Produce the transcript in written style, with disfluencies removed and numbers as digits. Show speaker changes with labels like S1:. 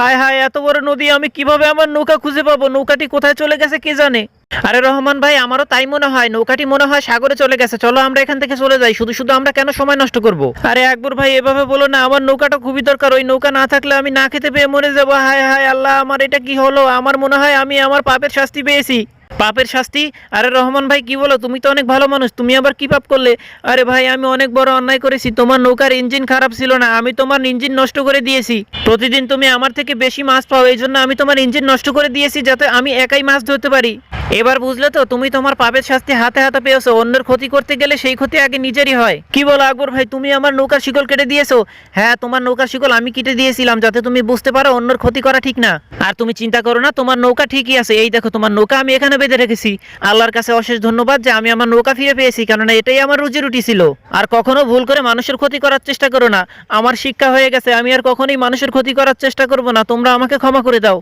S1: হায় হায়, এত বড় নদী, আমি কিভাবে আমার নৌকা খুঁজে পাবো? নৌকাটি কোথায় চলে গেছে কে জানে। আরে রহমান ভাই, আমারও তাই মনে হয়, নৌকাটি মনে হয় সাগরে চলে গেছে। চলো আমরা এখান থেকে চলে যাই, শুধু শুধু আমরা কেন সময় নষ্ট করব। আরে আকবর ভাই, এভাবে বলো না, আমার নৌকাটা খুবই দরকার। ওই নৌকা না থাকলে আমি না খেতে পেয়ে মরে যাবো। হায় হায় আল্লাহ, আমার এটা কি হলো? আমার মনে হয় আমি আমার পাপের শাস্তি পেয়েছি। পাপের শাস্তি? আরে রহমান ভাই, কি বলো? তুমি তো অনেক ভালো মানুষ, তুমি আবার কি পাপ করলে? আরে ভাই, আমি অনেক বড় অন্যায় করেছি। তোমার নৌকার ইঞ্জিন খারাপ ছিল না, আমি তোমার ইঞ্জিন নষ্ট করে দিয়েছি। প্রতিদিন তুমি আমার থেকে বেশি মাছ পাও, এই জন্য আমি তোমার ইঞ্জিন নষ্ট করে দিয়েছি, যাতে আমি একাই মাছ ধরতে পারি। এবার বুঝলে তো? তুমি তোমার পাপের শাস্তি হাতে হাতে পেয়েছো। অন্যের ক্ষতি করতে গেলে সেই ক্ষতি আগে নিজেরই হয়। কি বলো আকবর ভাই, তুমি আমার নৌকার শিকল কেটে দিয়েছো? হ্যাঁ, তোমার নৌকার শিকল আমি কেটে দিয়েছিলাম, যাতে তুমি বুঝতে পারো অন্যের ক্ষতি করা ঠিক না। আর তুমি চিন্তা করো না, তোমার নৌকা ঠিকই আছে। এই দেখো, তোমার নৌকা আমি এখানে বেঁধে রেখেছি। আল্লাহর কাছে অশেষ ধন্যবাদ যে আমি আমার নৌকা ফিরে পেয়েছি, কারণ এটাই আমার রুজি রুটি ছিল। আর কখনো ভুল করে মানুষের ক্ষতি করার চেষ্টা করো না। আমার শিক্ষা হয়ে গেছে, আমি আর কখনোই মানুষের ক্ষতি করার চেষ্টা করব না। তোমরা আমাকে ক্ষমা করে দাও।